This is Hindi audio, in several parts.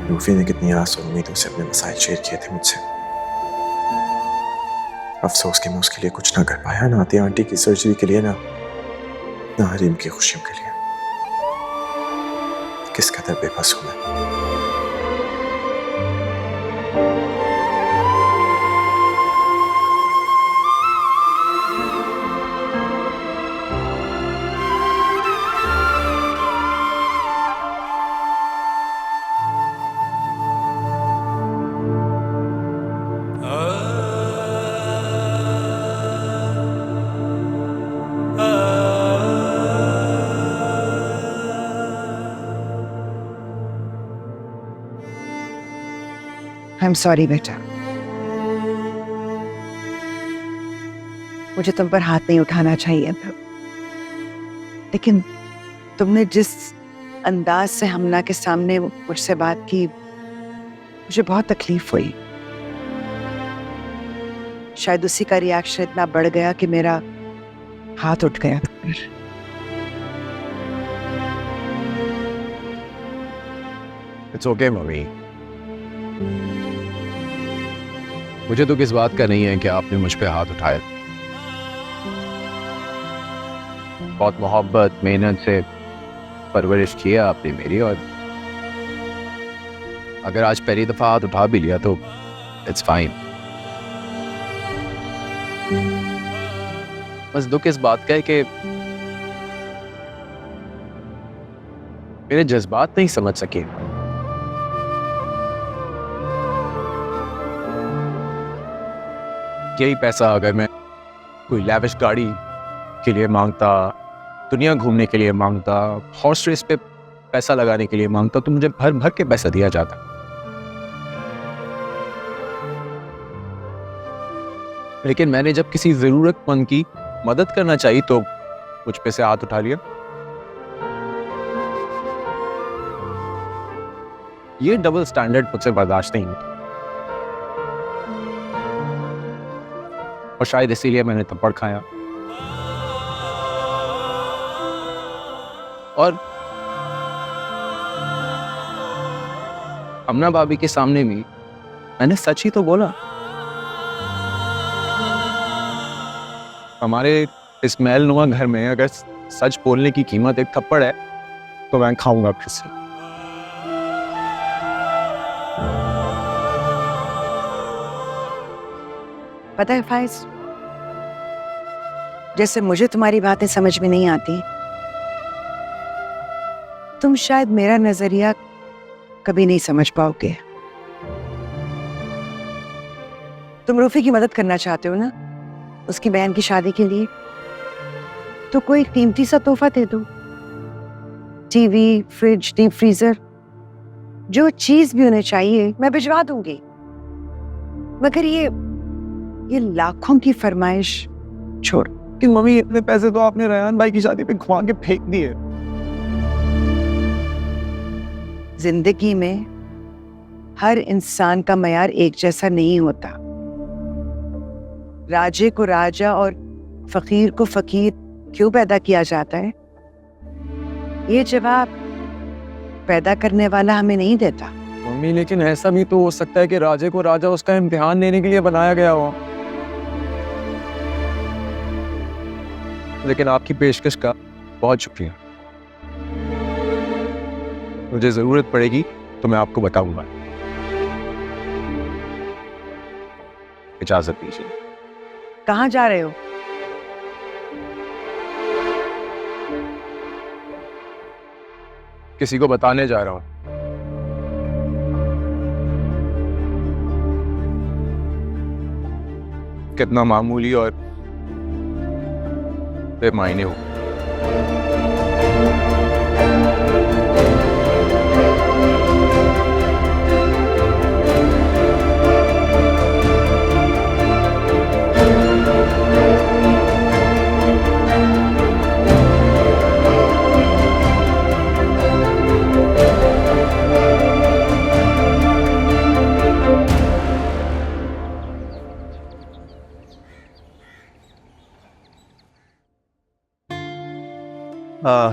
रूफी ने कितनी आस और उम्मीदों से अपने मसाइल शेयर किए थे मुझसे। अफसोस कि मैं उसके लिए कुछ ना कर पाया, ना आती आंटी की सर्जरी के लिए, ना हरीम की खुशियों के लिए। किस कदर बेबस हूं मैं। आई एम सॉरी बेटा, मुझे तुम पर हाथ नहीं उठाना चाहिए था, लेकिन तुमने जिस अंदाज से हमना के सामने मुझसे बात की, मुझे बहुत तकलीफ हुई। शायद उसी का रिएक्शन इतना बढ़ गया कि मेरा हाथ उठ गया। इट्स ओके मम्मी, मुझे तो किस बात का नहीं है कि आपने मुझ पे हाथ उठाया। बहुत मोहब्बत मेहनत से परवरिश किया आपने मेरी, और अगर आज पहली दफा हाथ उठा भी लिया तो इट्स फाइन। बस दुख इस बात का है कि मेरे जज्बात नहीं समझ सके। यही पैसा अगर मैं कोई लैविश गाड़ी के लिए मांगता, दुनिया घूमने के लिए मांगता, हॉर्स रेस पे पैसा लगाने के लिए मांगता, तो मुझे भर भर के पैसा दिया जाता। लेकिन मैंने जब किसी जरूरतमंद की मदद करना चाहिए तो मुझ पे से हाथ उठा लिया। ये डबल स्टैंडर्ड मुझसे बर्दाश्त नहीं होता, और शायद इसीलिए मैंने थप्पड़ खाया। और अमना भाभी के सामने भी मैंने सच ही तो बोला। हमारे इस महलनुमा घर में अगर सच बोलने की कीमत एक थप्पड़ है तो मैं खाऊंगा फिर से। पता है फाइज, जैसे मुझे तुम्हारी बातें समझ में नहीं आती, तुम शायद मेरा नजरिया कभी नहीं समझ पाओगे। तुम रूफी की मदद करना चाहते हो ना, उसकी बहन की शादी के लिए, तो कोई कीमती सा तोहफा दे दो। टीवी, फ्रिज, डीप फ्रीजर, जो चीज भी उन्हें चाहिए मैं भिजवा दूंगी। मगर ये लाखों की फरमाइश छोड़। कि मम्मी, इतने पैसे तो आपने रेहान भाई की शादी पे घुमा के फेंक दिए। जिंदगी में हर इंसान का मयार एक जैसा नहीं होता। राजे को राजा और फकीर को फकीर क्यों पैदा किया जाता है, ये जवाब पैदा करने वाला हमें नहीं देता। मम्मी, लेकिन ऐसा भी तो हो सकता है कि राजे को राजा उसका इम्तिहान लेने के लिए बनाया गया हो। लेकिन आपकी पेशकश का बहुत शुक्रिया। मुझे जरूरत पड़ेगी तो मैं आपको बताऊंगा। इजाजत दीजिए। कहाँ जा रहे हो? किसी को बताने जा रहा हूं। कितना मामूली और बेमायने हो।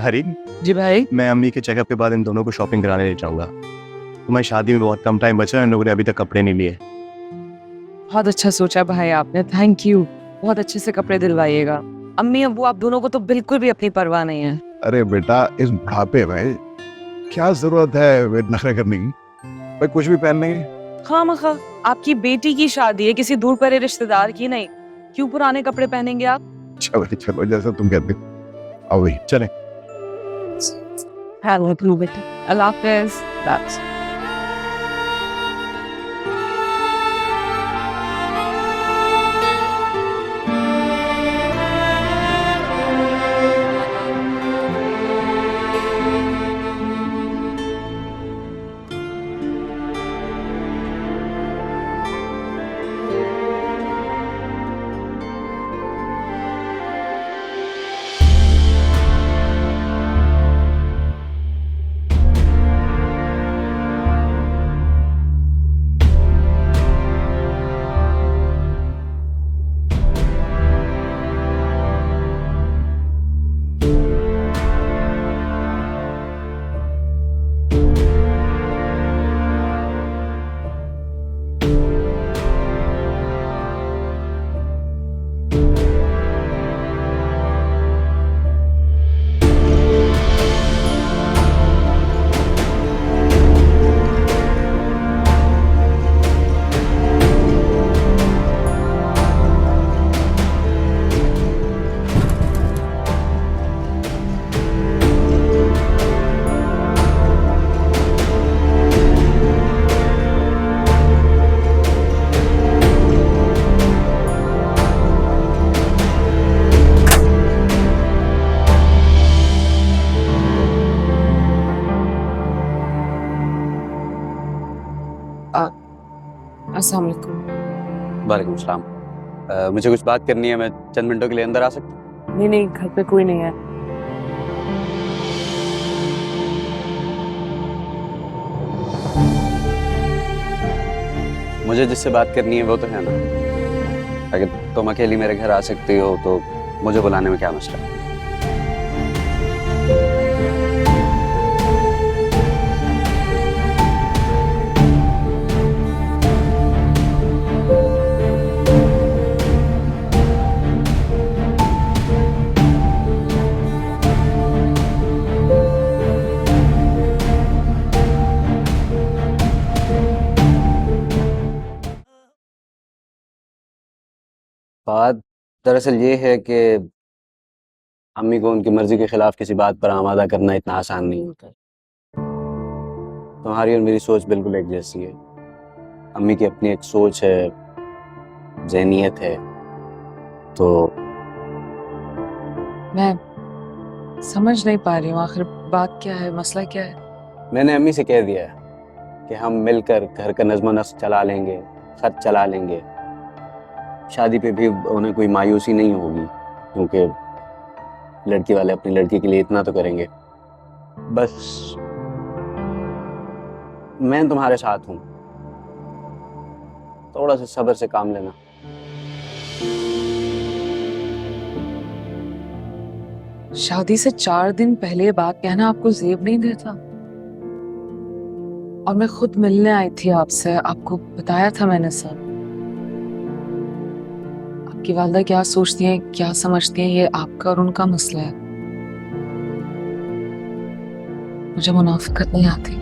हरी, जी भाई। मैं अम्मी के चेकअप के बाद इन दोनों को शॉपिंग कराने ले जाऊंगा। तुम्हारी शादी में बहुत कम टाइम बचा है, इन लोगों ने अभी तक कपड़े नहीं लिए। बहुत अच्छा सोचा भाई आपने, थैंक यू। बहुत अच्छे से कपड़े दिलवाइएगा। अम्मी अब्बू आप दोनों को तो बिल्कुल भी अपनी परवाह नहीं है। अरे बेटा, इस बुढ़ापे में क्या जरूरत है नखरे करने की? भाई कुछ भी पहन लेंगे। खामखा, आपकी बेटी की शादी है, किसी दूर परे रिश्तेदार की नहीं। क्यों पुराने कपड़े पहनेंगे आप? चलो चलो, जैसा तुम कहते हो। आओ भाई चलें। अल्लाह हाफिज़। अस्सलाम वालेकुम। वालेकुम सलाम। मुझे कुछ बात करनी है, मैं चंद मिनटों के लिए अंदर आ सकता हूँ? नहीं नहीं, घर पे कोई नहीं है। मुझे जिससे बात करनी है वो तो है ना। अगर तुम अकेली मेरे घर आ सकती हो तो मुझे बुलाने में क्या मसला है? बात दरअसल ये है कि अम्मी को उनकी मर्जी के खिलाफ किसी बात पर आमादा करना इतना आसान नहीं होता। तुम्हारी और मेरी सोच बिल्कुल एक जैसी है। अम्मी की अपनी एक सोच है, ज़हनियत है, तो मैं समझ नहीं पा रही हूँ आखिर बात क्या है, मसला क्या है? मैंने अम्मी से कह दिया है कि हम मिलकर घर का नज़्म नस्क चला लेंगे, खर्च चला लेंगे। शादी पे भी उन्हें कोई मायूसी नहीं होगी, क्योंकि लड़की वाले अपनी लड़की के लिए इतना तो करेंगे। बस मैं तुम्हारे साथ हूँ, थोड़ा सा सब्र से काम लेना। शादी से 4 दिन पहले ये बात कहना आपको ज़ेब नहीं देता? और मैं खुद मिलने आई थी आपसे, आपको बताया था मैंने सब। आपकी वालदा क्या सोचती हैं, क्या समझती हैं, ये आपका और उनका मसला है। मुझे मुनाफिकत नहीं आती।